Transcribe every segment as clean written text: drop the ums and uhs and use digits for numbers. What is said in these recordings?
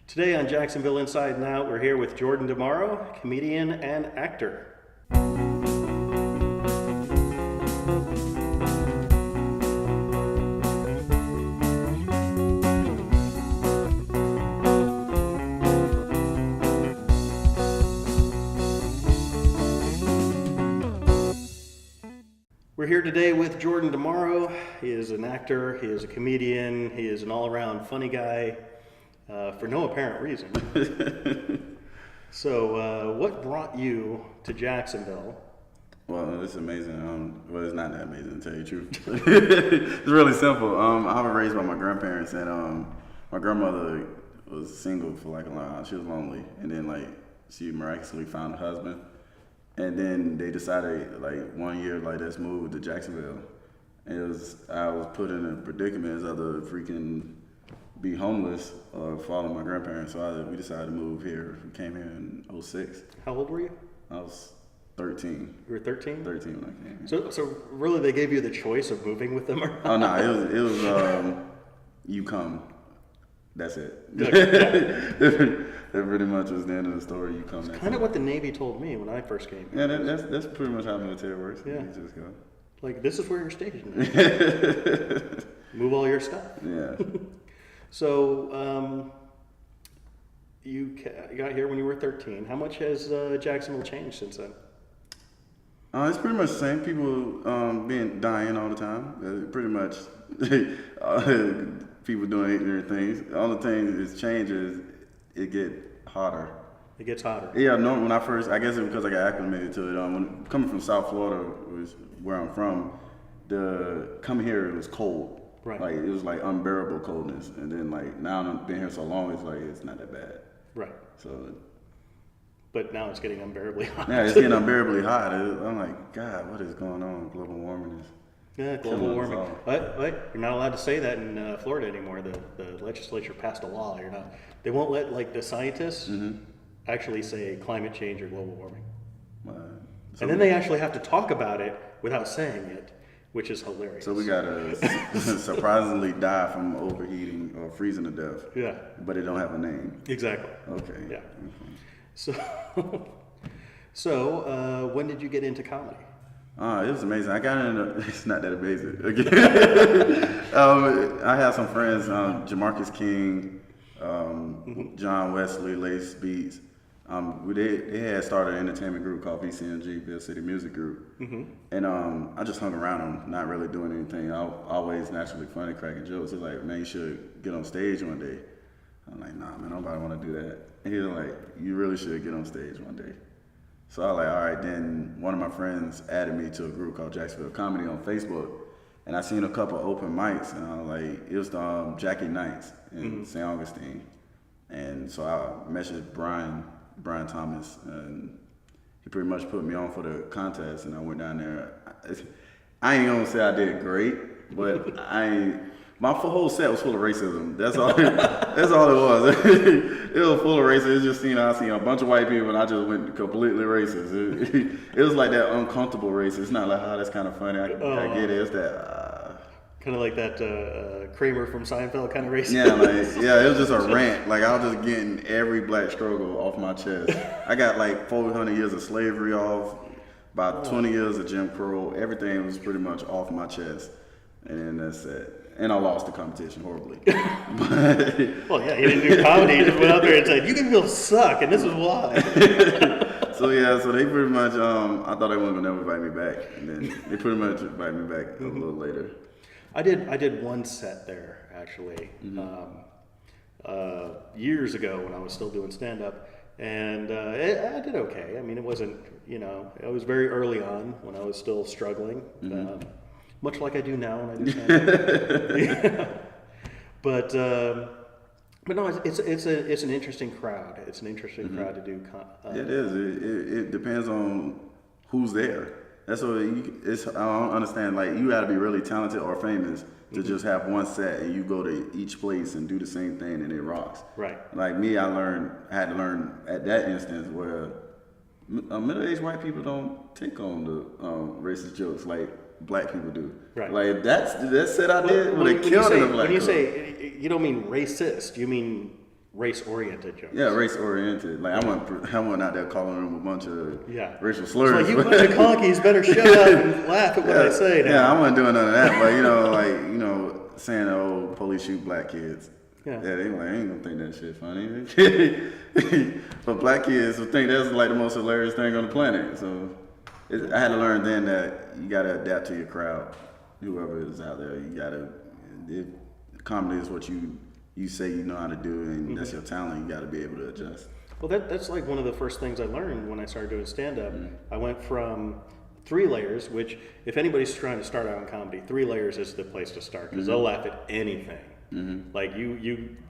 Today on Jacksonville Inside and Out, we're here with Jordan DeMauro, comedian and actor. We're here today with Jordan DeMauro. He is an actor, he is a comedian, he is an all-around funny guy. For no apparent reason. So, what brought you to Jacksonville? Well, it's amazing. Well, it's not that amazing, to tell you the truth. It's really simple. I was raised by my grandparents, and my grandmother was single for like a long time. She was lonely, and then she miraculously found a husband, and then they decided one year let's move to Jacksonville. And I was put in a predicament as other freaking be homeless or follow my grandparents, so we decided to move here. We came here in 06. How old were you? I was 13. You were 13? 13 when I came here. So really they gave you the choice of moving with them or not? Oh no, it was you come. That's it. That pretty much was the end of the story. You come. It's kind of what the Navy told me when I first came here. Yeah, that's pretty much how military works. Yeah. You just go. This is where you're stationed. Move all your stuff. Yeah. So, you got here when you were 13. How much has Jacksonville changed since then? It's pretty much the same. People dying all the time. Pretty much people doing ignorant things. The only thing that's changed is it get hotter. It gets hotter. Yeah, no. When I first, I guess it's because I got acclimated to it. When coming from South Florida, was where I'm from. Coming here, it was cold. Right. It was unbearable coldness, and then now I've been here so long, it's not that bad. Right. So. But now it's getting unbearably hot. Yeah, it's getting unbearably hot. I'm like, God, what is going on? Global warming is. Yeah, global warming. But you're not allowed to say that in Florida anymore. The legislature passed a law. They won't let the scientists actually say climate change or global warming. And then they actually have to talk about it without saying it, which is hilarious. So we gotta surprisingly die from overheating or freezing to death. Yeah. But it don't have a name. Exactly. Okay. Yeah. So when did you get into comedy? It was amazing. I got into. It's not that amazing. Again, I had some friends, Jamarcus King, John Wesley, Lace Beats. They had started an entertainment group called VCMG, Bill City Music Group, and I just hung around them, not really doing anything. I always naturally funny, cracking jokes. He's like, man, you should get on stage one day. I'm like, nah, man, nobody want to do that. And he's like, you really should get on stage one day. So I was like, all right. Then one of my friends added me to a group called Jacksonville Comedy on Facebook, and I seen a couple open mics, and I was like, it was the Jackie Nights in St. Augustine, and so I messaged Brian Thomas, and he pretty much put me on for the contest, and I went down there. I ain't gonna say I did great, but my whole set was full of racism. That's all. That's all it was. It was full of racism. It's just I seen a bunch of white people, and I just went completely racist. It was like that uncomfortable racist. It's not like, that's kind of funny. I get it. It's that. Kind of like that Kramer from Seinfeld kind of racist. Yeah, it was just a rant. I was just getting every black struggle off my chest. I got 400 years of slavery off, about 20 years of Jim Crow. Everything was pretty much off my chest, and then that's it. And I lost the competition horribly. Well, yeah, he didn't do comedy. He just went out there and said, "You can feel suck, and this is why." So they pretty much. I thought they weren't gonna never invite me back, and then they pretty much invited me back a little later. I did one set there actually years ago when I was still doing stand up, and I did okay. I mean, it wasn't it was very early on when I was still struggling, much like I do now when I do stand up. But no, it's an interesting crowd. It's an interesting crowd to do. It is. It depends on who's there. That's what I don't understand. You got to be really talented or famous to just have one set and you go to each place and do the same thing and it rocks. Right. Like me, I had to learn at that instance where middle-aged white people don't take on the racist jokes like black people do. Right. Like that set I did would have killed it. When you say you don't mean racist, you mean race-oriented jokes. Yeah, race-oriented. Like I went out there calling them a bunch of racial slurs. It's like, you bunch of conkies better shut up and laugh at what I say now. Yeah, I wasn't doing none of that. But saying, "Oh, police shoot black kids." Yeah, they like, I ain't gonna think that shit funny. But black kids would think that's like the most hilarious thing on the planet. So I had to learn then that you gotta adapt to your crowd, whoever is out there. You gotta. Comedy is what you say you know how to do, and that's your talent. You gotta be able to adjust. Well, that's like one of the first things I learned when I started doing stand-up. I went from 3 layers, which if anybody's trying to start out in comedy, 3 layers is the place to start because they'll laugh at anything. Like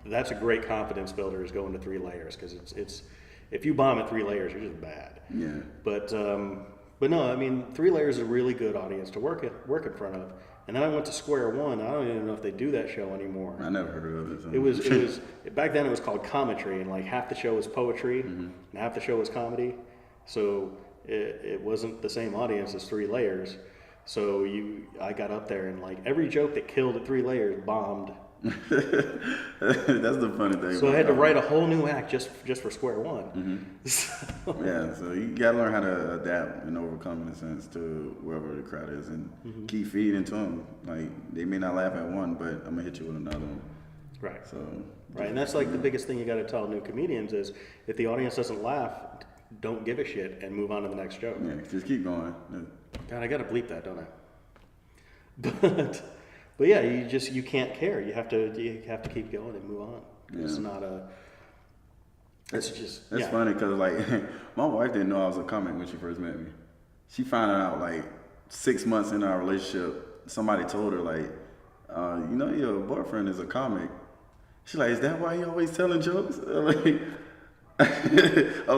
that's a great confidence builder is going to 3 layers because it's if you bomb at 3 layers, you're just bad. Yeah. But no, I mean 3 layers is a really good audience to work in front of. And then I went to Square One. I don't even know if they do that show anymore. I never heard of it. So. It was back then. It was called commentary, and like half the show was poetry, and half the show was comedy. So it wasn't the same audience as 3 layers. So I got up there and like every joke that killed at 3 layers bombed. That's the funny thing. So I had to write a whole new act just for Square One. So you gotta learn how to adapt and overcome in a sense to wherever the crowd is, and keep feeding to them. Like they may not laugh at one, but I'm gonna hit you with another one. Right. So and that's like the biggest thing you got to tell new comedians is if the audience doesn't laugh, don't give a shit and move on to the next joke. Yeah, just keep going. God, I got to bleep that, don't I? But yeah, you can't care. You have to keep going and move on. It's not a. It's just. That's funny because like my wife didn't know I was a comic when she first met me. She found out like 6 months into our relationship. Somebody told her like, your boyfriend is a comic. She's like, is that why you always telling jokes? I'm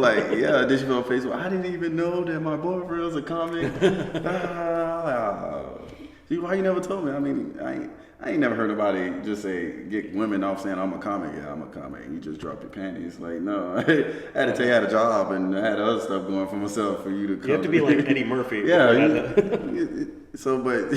like, yeah. Then she put on Facebook. I didn't even know that my boyfriend was a comic. Why you never told me? I mean, I ain't never heard nobody just get women off saying I'm a comic. Yeah, I'm a comic. You just dropped your panties. Like, no, I had to tell you I had a job and I had other stuff going for myself for you to come. You have to be like Eddie Murphy. Yeah. But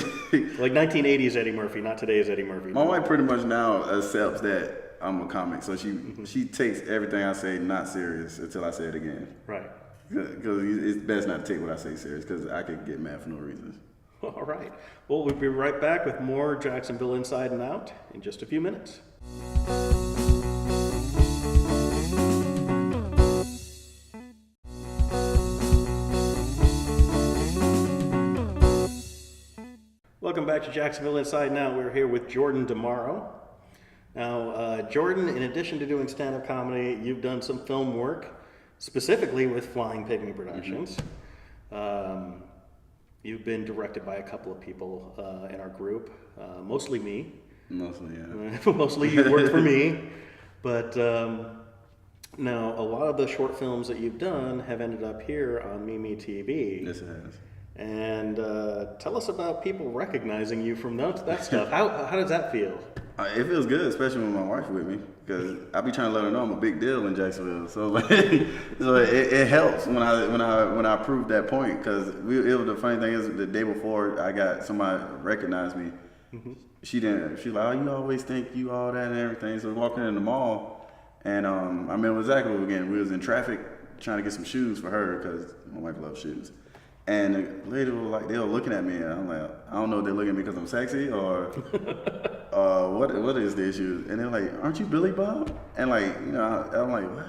like 1980s Eddie Murphy, not today's Eddie Murphy. My wife pretty much now accepts that I'm a comic, so she takes everything I say not serious until I say it again. Right. Because it's best not to take what I say serious because I could get mad for no reason. All right. Well, we'll be right back with more Jacksonville Inside and Out in just a few minutes. Welcome back to Jacksonville Inside and Out. We're here with Jordan DeMauro. Now, Jordan, in addition to doing stand-up comedy, you've done some film work, specifically with Flying Pygmy Productions. You've been directed by a couple of people in our group, mostly me. Mostly, yeah. Mostly you worked for me. But now, a lot of the short films that you've done have ended up here on Mimi TV. Yes, it has. And tell us about people recognizing you from that stuff. How does that feel? It feels good, especially with my wife with me, because I be trying to let her know I'm a big deal in Jacksonville. So it helps when I prove that point. Because the funny thing is, the day before I got somebody recognized me, she didn't. She like, oh, you always think you all that and everything. So walking in the mall, and I remember exactly what we were getting. We was in traffic trying to get some shoes for her because my wife loves shoes. And the lady was like, they were looking at me, and I'm like, I don't know if they're looking at me because I'm sexy or what is the issue? And they're like, aren't you Billy Bob? And like, I'm like, what?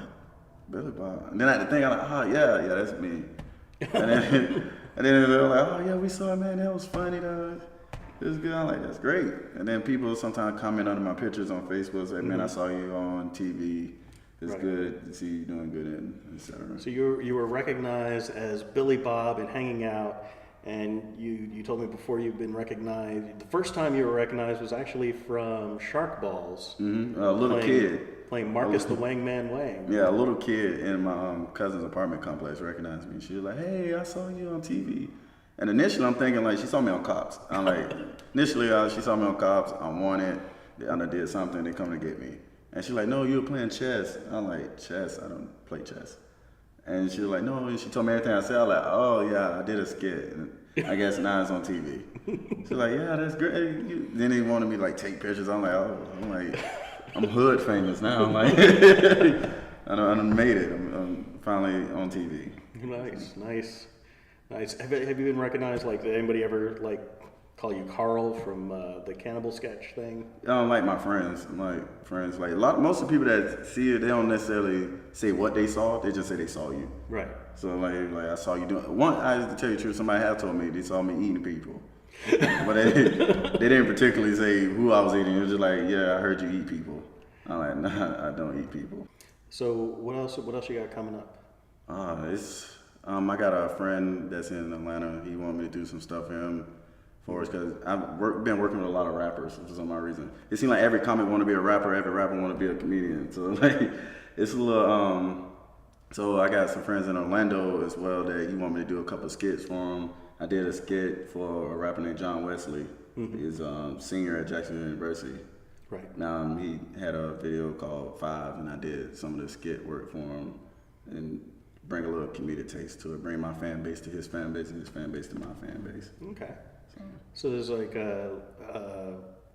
Billy Bob? And then I had to think, I'm like, oh yeah, that's me. And then they're like, oh yeah, we saw it, man, that was funny, though. It was good. I'm like, that's great. And then people sometimes comment under my pictures on Facebook, say, man, I saw you on TV. It's good to see you doing good and etc. So you were recognized as Billy Bob and hanging out, and you told me before you've been recognized. The first time you were recognized was actually from Shark Balls. A little kid playing Marcus the Wangman Wang. Yeah, a little kid in my cousin's apartment complex recognized me. She was like, "Hey, I saw you on TV." And initially, I'm thinking like she saw me on Cops. I'm like, initially she saw me on Cops. I wanted. I did something. They come to get me. And she's like, no, you were playing chess. I'm like, chess? I don't play chess. And she was like, no. And she told me everything I said. I was like, oh, yeah, I did a skit. And I guess now it's on TV. She's like, yeah, that's great. Then they wanted me to like take pictures. I'm like, I'm hood famous now. Like I done made it. I'm finally on TV. Nice. Have you been recognized? Like, did anybody ever like call you Carl from the cannibal sketch thing? Like my friends, like most of the people that see it, they don't necessarily say what they saw. They just say they saw you. Right. So like I saw you doing one. I have to tell you the truth. Somebody have told me they saw me eating people, but they didn't particularly say who I was eating. It was just like, yeah, I heard you eat people. I'm like, nah, I don't eat people. So what else you got coming up? I got a friend that's in Atlanta. He wanted me to do some stuff for him for us because I've been working with a lot of rappers for some reason. It seems like every comic want to be a rapper, every rapper want to be a comedian. So like, it's a little. So I got some friends in Orlando as well that he wanted me to do a couple of skits for him. I did a skit for a rapper named John Wesley. He's a senior at Jacksonville University. Right. He had a video called 5, and I did some of the skit work for him and bring a little comedic taste to it. Bring my fan base to his fan base and his fan base to my fan base. Okay. So there's like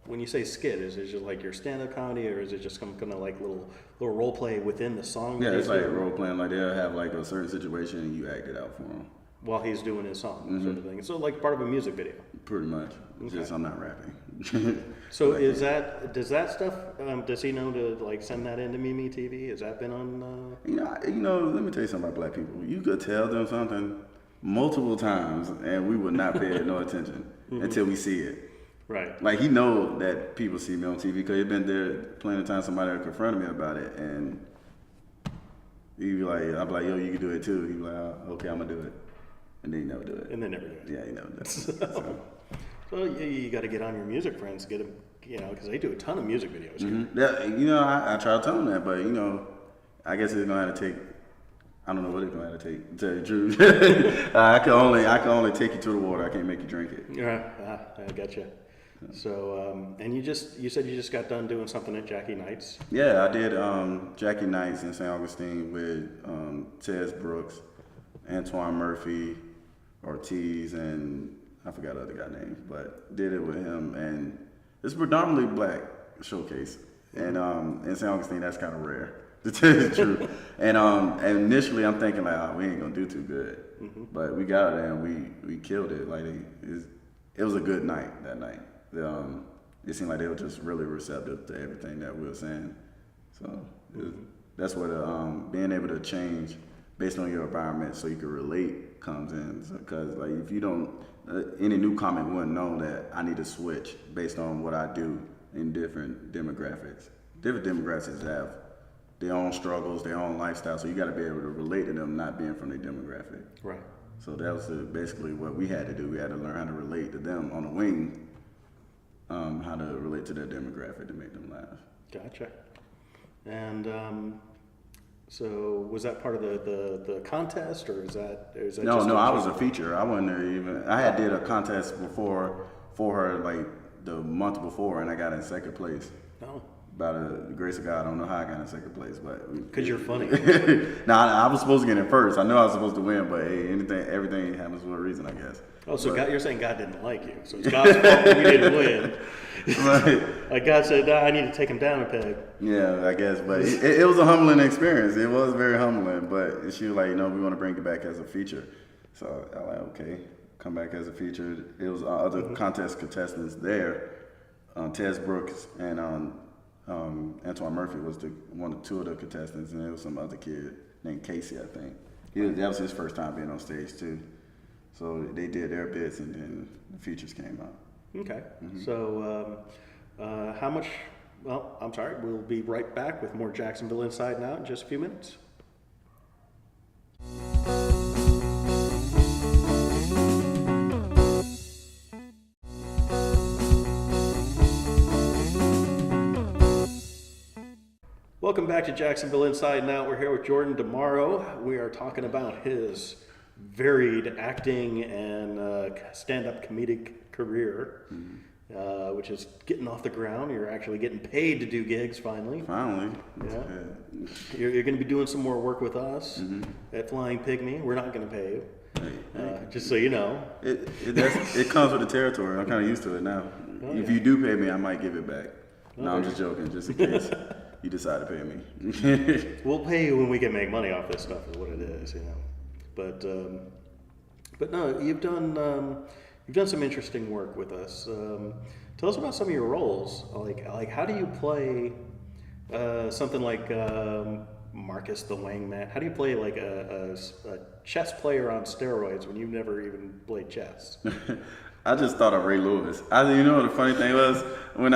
when you say skit, is it just like your stand-up comedy, or is it just some kind of like little role play within the song? Yeah, it's like role playing. Like they'll have like a certain situation and you act it out for them while he's doing his song, sort of thing. So like part of a music video. Pretty much. Okay. Just I'm not rapping. So does that stuff? Does he know to like send that into Mimi TV? Has that been on? You know. Let me tell you something about black people. You could tell them something multiple times, and we would not pay it no attention until we see it. Right. Like he know that people see me on TV because he's been there plenty of times. Somebody confronted me about it, and he'd be like, "I'm like, yo, you can do it too." He'd be like, "Okay, I'm gonna do it," and then he never do it. And they never do it. Yeah, he never does. So you got to get on your music friends, get them, because they do a ton of music videos. Yeah, I try to tell them that, but I guess it's gonna have to take. I don't know what it's gonna have to take. To tell you the truth, I can only take you to the water. I can't make you drink it. Yeah, I gotcha. So, and you said you just got done doing something at Jackie Knight's. Yeah, I did Jackie Knight's in St. Augustine with Tez Brooks, Antoine Murphy, Ortiz, and I forgot the other guy name, but did it with him, and it's predominantly black showcase, and in St. Augustine that's kind of rare, to tell you the truth. And initially I'm thinking like, we ain't gonna do too good, but we got there and we killed it. Like it was a good night that night. It seemed like they were just really receptive to everything that we were saying. So that's where being able to change based on your environment so you can relate comes in. Because like if you don't, any new comic wouldn't know that I need to switch based on what I do in different demographics. Different demographics have their own struggles, their own lifestyle, so you got to be able to relate to them not being from their demographic. Right. So that was basically what we had to do. We had to learn how to relate to them on the wing, how to relate to their demographic to make them laugh. Gotcha. And so was that part of the contest, or is that No, I was a feature. I wasn't there even. I had did a contest before for her like the month before, and I got in second place. Oh. By the grace of God, I don't know how I got in second place, but because you're funny. I was supposed to get in first. I know I was supposed to win, but hey, everything happens for a reason, I guess. Oh, so God, you're saying God didn't like you, so it's God's fault that you didn't win. Right. Like God said, I need to take him down a peg. Yeah, I guess, but it was a humbling experience. It was very humbling, but she was like, we want to bring you back as a feature. So I was like, okay, come back as a feature. It was other contest contestants there. Tez Brooks and Antoine Murphy was two of the contestants, and there was some other kid named Casey, I think. That was his first time being on stage too. So they did their bits, and then the features came out. Okay. So how much? Well, I'm sorry. We'll be right back with more Jacksonville Inside Now in just a few minutes. Welcome back to Jacksonville Inside Now. We're here with Jordan Demaro. We are talking about his varied acting and stand-up comedic career, which is getting off the ground. You're actually getting paid to do gigs finally. Finally. Yeah. You're going to be doing some more work with us at Flying Pygmy. We're not going to pay you. Just so you know. It comes with the territory. I'm kind of used to it now. Oh, if you do pay me, I might give it back. No, I'm just joking, just in case you decide to pay me. We'll pay you when we can make money off this stuff, is what it is, you know. But no, you've done some interesting work with us. Tell us about some of your roles. Like how do you play something like Marcus the Wingman? How do you play like a chess player on steroids when you've never even played chess? I just thought of Ray Lewis. You know the funny thing was when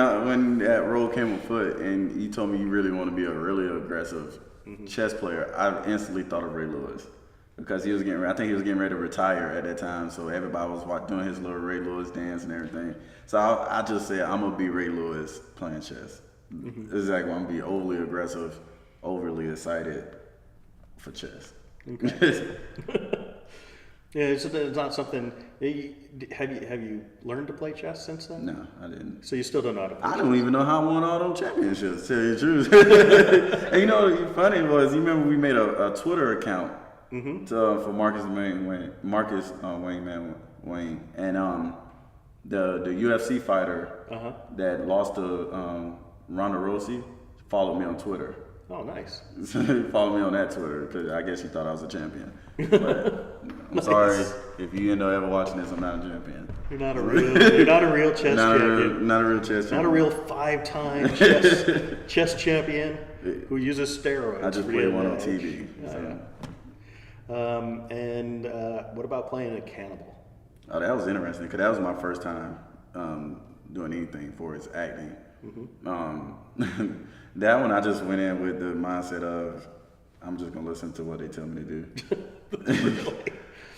that role came afoot and you told me you really want to be a really aggressive chess player, I instantly thought of Ray Lewis because I think he was getting ready to retire at that time. So everybody was doing his little Ray Lewis dance and everything. So I just said I'm gonna be Ray Lewis playing chess. It's like I'm gonna be overly aggressive, overly excited for chess. Okay. Yeah, it's not something. Have you learned to play chess since then? No, I didn't. So you still don't know how to play I don't even know how I won all those championships, to tell you the truth. And you know what's funny was, you remember we made a Twitter account for Marcus Wayne, and the UFC fighter that lost to Ronda Rousey followed me on Twitter. Oh, nice. Follow me on that Twitter because I guess you thought I was a champion. But I'm sorry if you end up ever watching this. I'm not a champion. You're not a real chess champion. Not a real chess champion. Not a real 5-time chess champion who uses steroids. I just played one on TV. And what about playing a cannibal? Oh, that was interesting because that was my first time doing anything for his acting. That one I just went in with the mindset of I'm just gonna listen to what they tell me to do.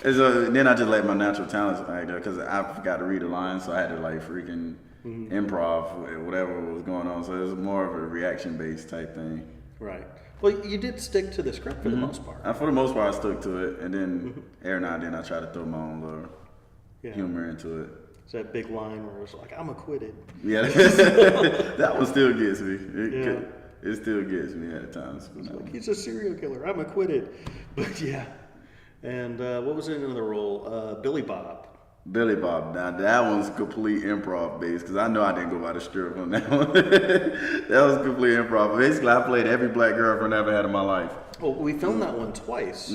Then I just let my natural talents act there because I forgot to read the lines, so I had to like freaking improv whatever was going on. So it was more of a reaction based type thing. Right. Well, you did stick to the script for the most part. For the most part, I stuck to it, and then every now and then I try to throw my own little humor into it. It's that big line where it's like, I'm acquitted. Yeah, that one still gets me. It still gets me at times. It's like, he's a serial killer. I'm acquitted. But yeah. And what was in another role? Billy Bob. Billy Bob. Now that one's complete improv based because I know I didn't go by the strip on that one. That was complete improv. Basically, I played every black girlfriend I ever had in my life. Well, we filmed that one twice.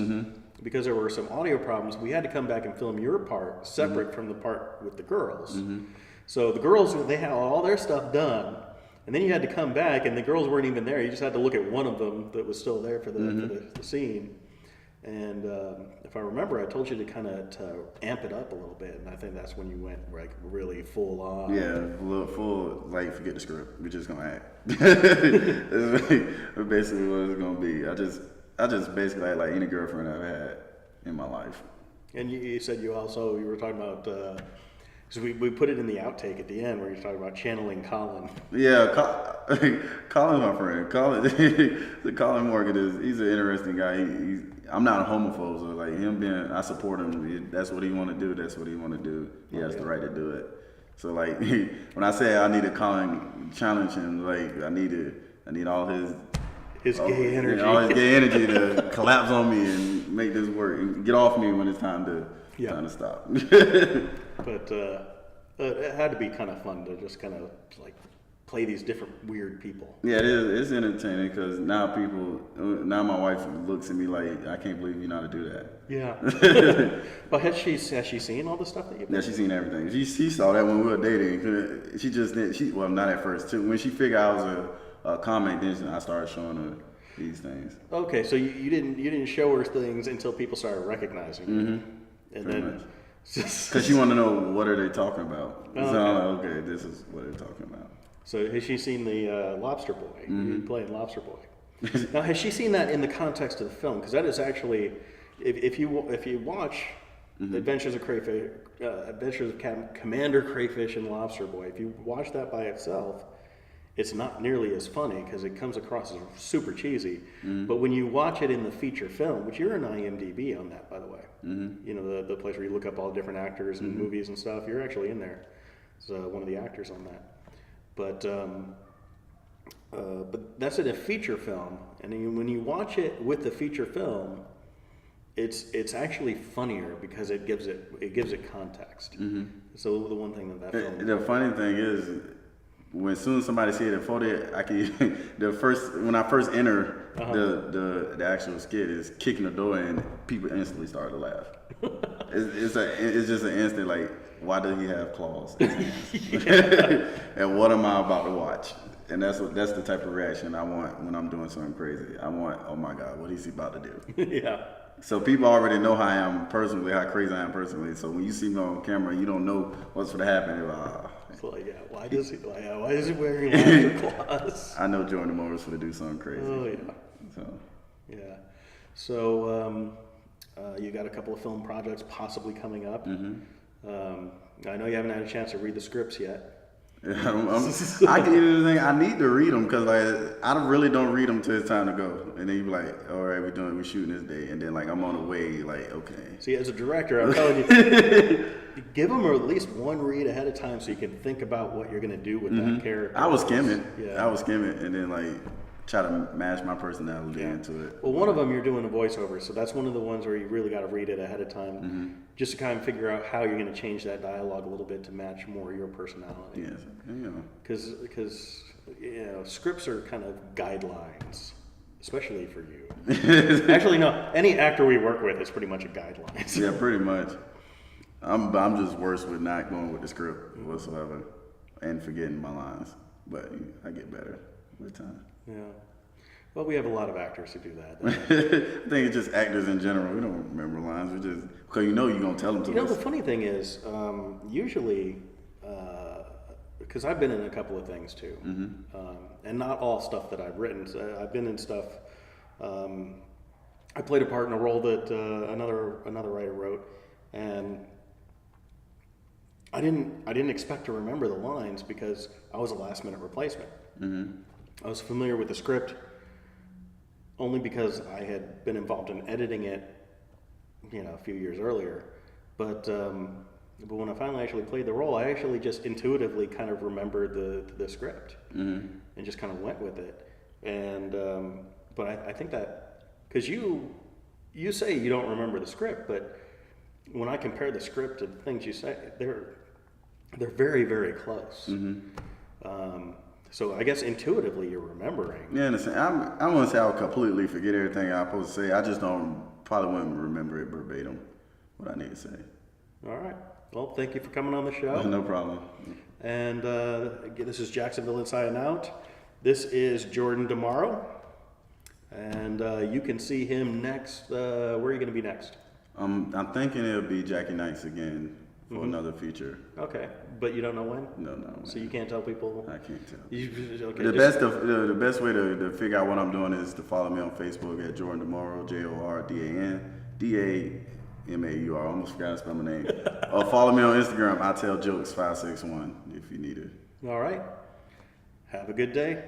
Because there were some audio problems, we had to come back and film your part separate from the part with the girls. So the girls, they had all their stuff done, and then you had to come back, and the girls weren't even there. You just had to look at one of them that was still there for the scene. And if I remember, I told you to kind of amp it up a little bit, and I think that's when you went like really full on. Yeah, a little full, like forget the script. We're just gonna act. That's basically what it's gonna be. I just basically had like any girlfriend I've had in my life. And you said you were talking about, because we put it in the outtake at the end where you're talking about channeling Colin. Yeah, Colin's my friend. Colin Morgan he's an interesting guy. I'm not a homophobe, so like I support him. That's what he want to do. That's what he want to do. He has the right to do it. So like when I say I need to Colin challenge him, like I need all his gay energy. All his gay energy to collapse on me and make this work and get off me when it's time to stop. But it had to be kind of fun to just kind of like play these different weird people. Yeah, it is. It's entertaining because now my wife looks at me like, I can't believe you know how to do that. Yeah. But has she seen all the stuff that you've done? Yeah, she's seen everything. She saw that when we were dating. Well, not at first too. When she figured I was a comic, then I started showing her these things. Okay, so you didn't show her things until people started recognizing you, and then because she wanted to know what are they talking about. So I'm like, okay, this is what they're talking about. So has she seen the Lobster Boy? You playing Lobster Boy. Now has she seen that in the context of the film? Because that is actually, if you watch Adventures of Crayfish, Adventures of Commander Crayfish and Lobster Boy, if you watch that by itself, it's not nearly as funny because it comes across as super cheesy. But when you watch it in the feature film, which you're an IMDb on that, by the way, you know, the place where you look up all the different actors and movies and stuff, you're actually in there. So one of the actors on that. But that's in a feature film, and when you watch it with the feature film, it's actually funnier because it gives it context. So the one thing that film. The funny thing is, when soon as somebody see it before that, I can when I first enter the actual skit is kicking the door and people instantly start to laugh. It's just an instant like, why does he have claws? And what am I about to watch? And that's the type of reaction I want when I'm doing something crazy. I want, oh my God, what is he about to do? Yeah. So people already know how I am personally, how crazy I am personally. So when you see me on camera, you don't know what's going to happen. You're like, it's like, yeah, why is he wearing lobster claws? I know Jordan Moore's going to do something crazy. Oh yeah. So yeah. So you got a couple of film projects possibly coming up. I know you haven't had a chance to read the scripts yet. I get everything. I need to read them because like I really don't read them till it's time to go, and then you be like, all right, we're shooting this day, and then like I'm on the way, like okay. See, as a director, I'm telling you, give them at least one read ahead of time so you can think about what you're going to do with that character. I was skimming. Yeah. I was skimming, and then like try to mash my personality into it. Well, one of them you're doing a voiceover, so that's one of the ones where you really got to read it ahead of time, just to kind of figure out how you're going to change that dialogue a little bit to match more your personality. Yes, Because scripts are kind of guidelines, especially for you. Actually, no, any actor we work with is pretty much a guideline. Yeah, pretty much. I'm just worse with not going with the script whatsoever and forgetting my lines, but I get better with time. Yeah. Well, we have a lot of actors who do that. I think it's just actors in general. We don't remember lines. We just, because you're going to tell them to us. The funny thing is, usually, because I've been in a couple of things too, and not all stuff that I've written. So I've been in stuff. I played a part in a role that another writer wrote, and I didn't expect to remember the lines because I was a last minute replacement. I was familiar with the script only because I had been involved in editing it, a few years earlier. But when I finally actually played the role, I actually just intuitively kind of remembered the script and just kind of went with it. And but I think that because you say you don't remember the script, but when I compare the script to the things you say, they're very, very close. So I guess intuitively you're remembering. Yeah, I wouldn't say I'll completely forget everything I'm supposed to say. I just probably wouldn't remember it verbatim, what I need to say. All right. Well, thank you for coming on the show. No problem. And again, this is Jacksonville Inside and Out. This is Jordan Demaro. And you can see him next. Where are you going to be next? I'm thinking it'll be Jackie Knights again for another feature. Okay, but you don't know when? No. So you can't tell people? I can't tell. Okay, the best way to figure out what I'm doing is to follow me on Facebook at Jordan Demaro, JORDAN, DAMAUR. Almost forgot to spell my name. Or follow me on Instagram, I Tell Jokes 561 if you need it. All right. Have a good day.